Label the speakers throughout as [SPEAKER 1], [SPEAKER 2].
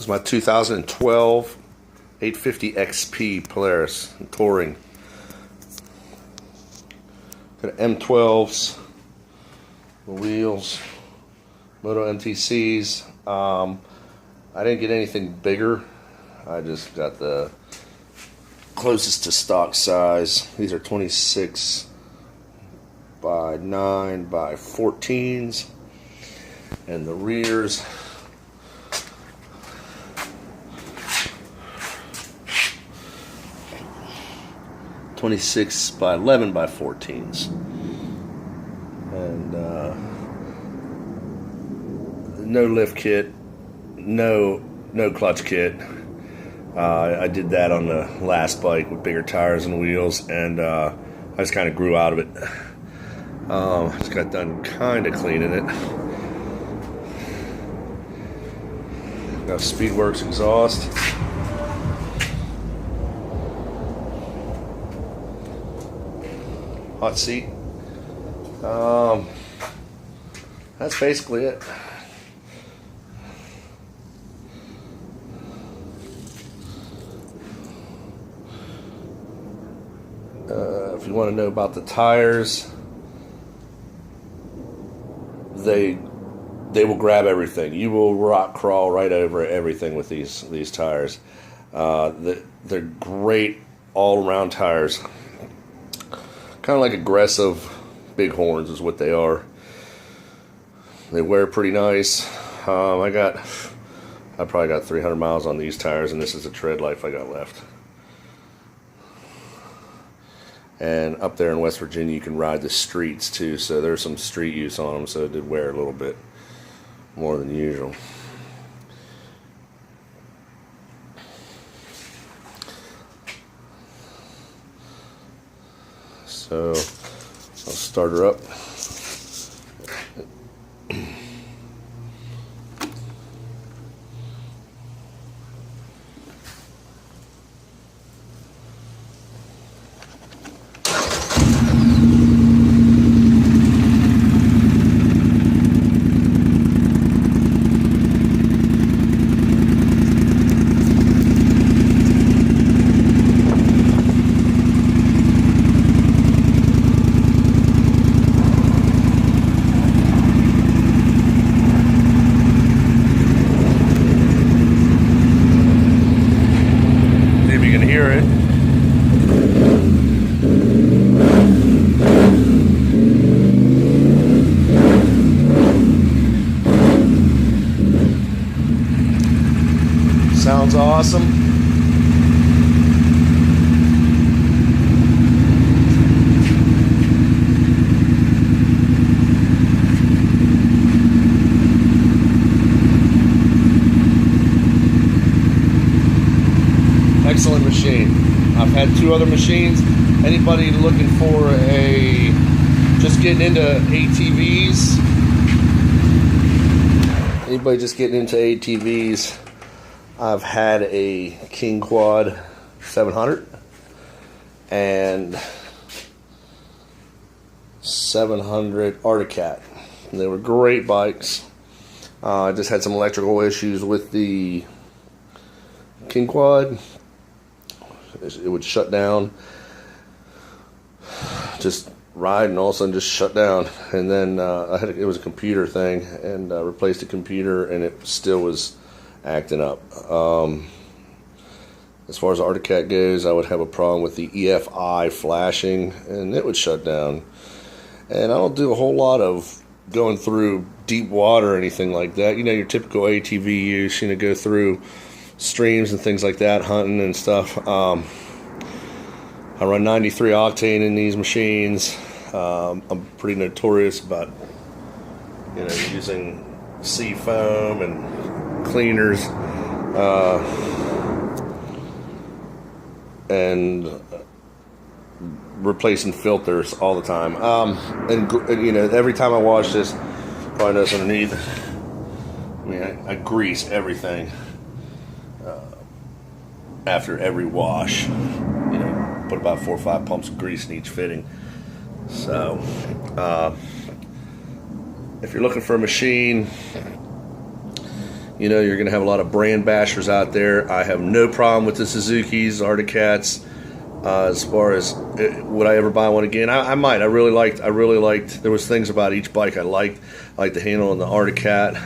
[SPEAKER 1] This is my 2012 850 XP Polaris Touring. Got M12s, the wheels, Moto MTCs. I didn't get anything bigger. I just got the closest to stock size. These are 26 by 9 by 14s, and the rears (26 by 11 by 14s), and no lift kit, no clutch kit. I did that on the last bike with bigger tires and wheels, and I just kind of grew out of it. Just got done kind of cleaning it. Got Speedworks exhaust. Hotseat. That's basically it. If you want to know about the tires, they will grab everything. You will rock crawl right over everything with these tires. They're great all-around tires. Kind of like aggressive bighorns is what they are. They wear pretty nice. I probably got 300 miles on these tires, and this is the tread life I got left. And up there in West Virginia, you can ride the streets too, so there's some street use on them, so it did wear a little bit more than usual. So I'll start her up. Sounds awesome. Excellent machine. I've had two other machines. Anybody looking for just getting into ATVs? Anybody just getting into ATVs? I've had a King Quad 700 and 700 Articat. They were great bikes. I just had some electrical issues with the King Quad. It would shut down, just ride, and all of a sudden just shut down. And then it was a computer thing, and replaced the computer, and it still was acting up. As far as the Articat goes, I would have a problem with the EFI flashing, and it would shut down. And I don't do a whole lot of going through deep water or anything like that. You know, your typical ATV use, go through streams and things like that, hunting and stuff. I run 93 octane in these machines. I'm pretty notorious about using sea foam and cleaners and replacing filters all the time. And every time I wash this, probably notice underneath, I grease everything after every wash. Put about 4 or 5 pumps of grease in each fitting. So if you're looking for a machine, You know, you're going to have a lot of brand bashers out there. I have no problem with the Suzukis, Arcticats. As far as would I ever buy one again? I might. I really liked. There was things about each bike I liked. I liked the handle on the Arcticat.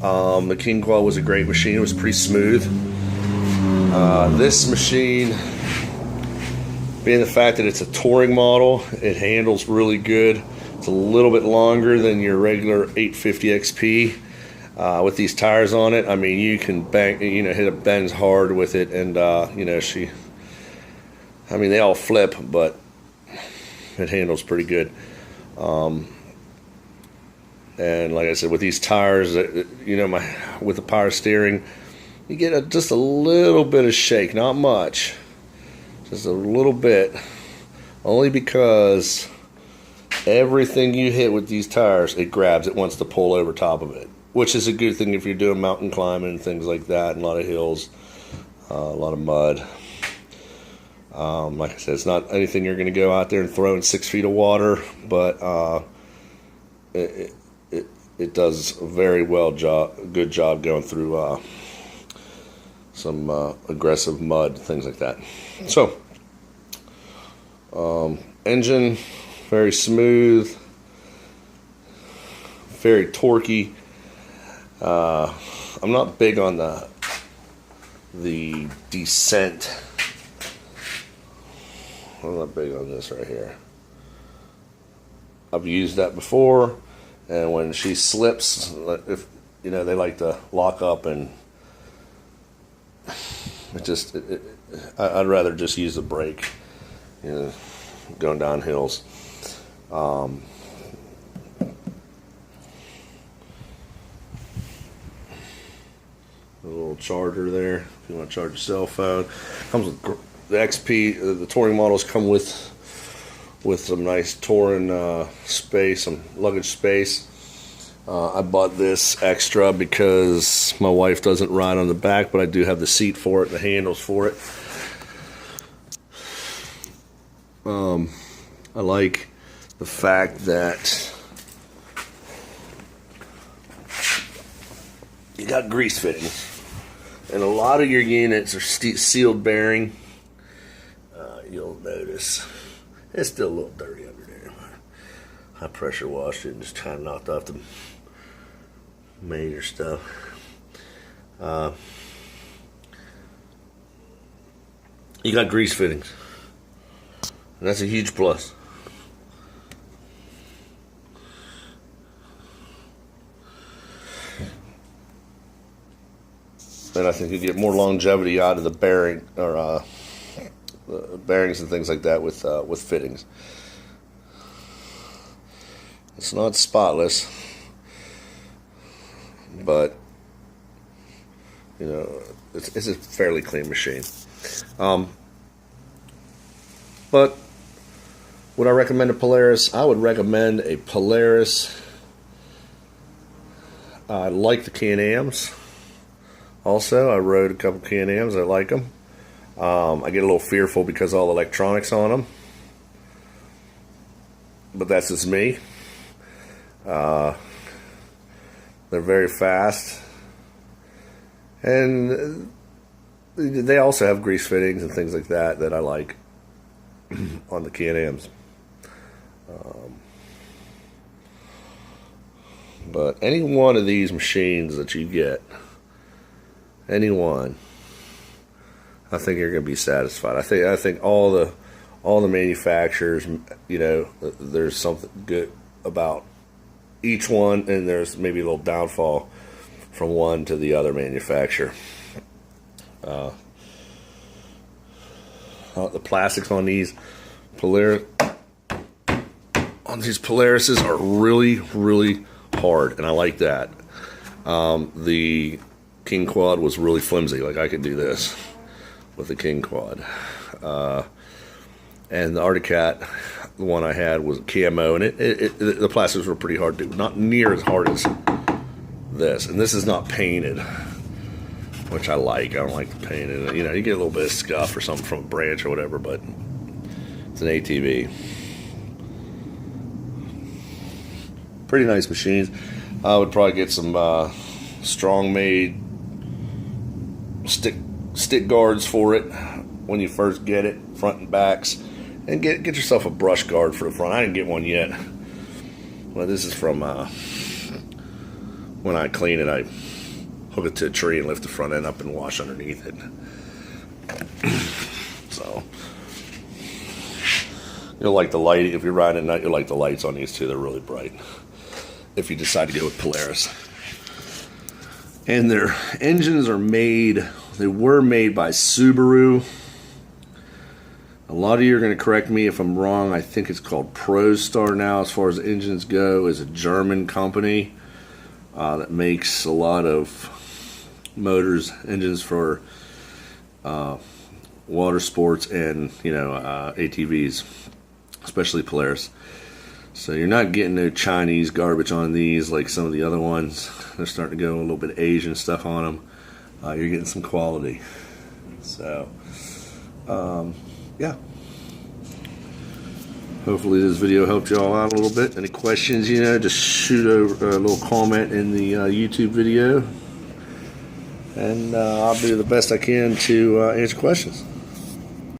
[SPEAKER 1] The King Quad was a great machine. It was pretty smooth. This machine, being the fact that it's a touring model, it handles really good. It's a little bit longer than your regular 850 XP. With these tires on it, I mean, you can bang, you know, hit a bends hard with it, and you know, I mean, they all flip, but it handles pretty good. And like I said, with these tires, you know, with the power steering, you get just a little bit of shake, not much, just a little bit, only because everything you hit with these tires, it grabs, it wants to pull over top of it, which is a good thing if you're doing mountain climbing and things like that, and a lot of hills, a lot of mud. Like I said, it's not anything you're going to go out there and throw in 6 feet of water, but it does a very good job going through some aggressive mud, things like that. So, engine, very smooth, very torquey. I'm not big on the descent. I'm not big on this right here. I've used that before, and when she slips, if you know, they like to lock up, and I'd rather just use the brake, you know, going down hills. A little charger there if you want to charge your cell phone. Comes with the XP. The touring models come with some nice touring space, some luggage space. I bought this extra because my wife doesn't ride on the back, but I do have the seat for it, the handles for it. I like the fact that you got grease fittings, and a lot of your units are sealed bearing. You'll notice it's still a little dirty under there. I pressure washed it and just kind of knocked off the major stuff. You got grease fittings, and that's a huge plus. And I think you get more longevity out of the bearing, or the bearings and things like that with fittings. It's not spotless, but you know, it's a fairly clean machine. But would I recommend a Polaris? I would recommend a Polaris. I like the Can-Ams. Also, I rode a couple Can-Ams. I like them. I get a little fearful because of all the electronics on them, but that's just me. They're very fast, and they also have grease fittings and things like that I like on the Can-Ams. But any one of these machines that you get, any one, I think you're going to be satisfied. I think all the manufacturers, you know, there's something good about each one, and there's maybe a little downfall from one to the other manufacturer. The plastics on these Polaris, Polarises are really, really hard, and I like that. The King Quad was really flimsy. Like, I could do this with the King Quad. And the Arcticat, the one I had, was camo, and the plastics were pretty hard to do. Not near as hard as this. And this is not painted, which I like. I don't like the painted. You know, you get a little bit of scuff or something from a branch or whatever, but it's an ATV. Pretty nice machines. I would probably get some strong-made stick guards for it when you first get it, front and backs, and get yourself a brush guard for the front. I didn't get one yet. Well, this is from when I clean it, I hook it to a tree and lift the front end up and wash underneath it. So you'll like the light. If you're riding at night, you'll like the lights on these too. They're really bright if you decide to go with Polaris. And their engines are made, they were made by Subaru. A lot of you are going to correct me if I'm wrong. I think it's called ProStar now as far as engines go. It's a German company that makes a lot of motors, engines for water sports and, ATVs, especially Polaris. So you're not getting no Chinese garbage on these like some of the other ones. They're starting to go a little bit Asian stuff on them. You're getting some quality. So, yeah. Hopefully this video helped y'all out a little bit. Any questions, just shoot over a little comment in the YouTube video. And I'll do the best I can to answer questions.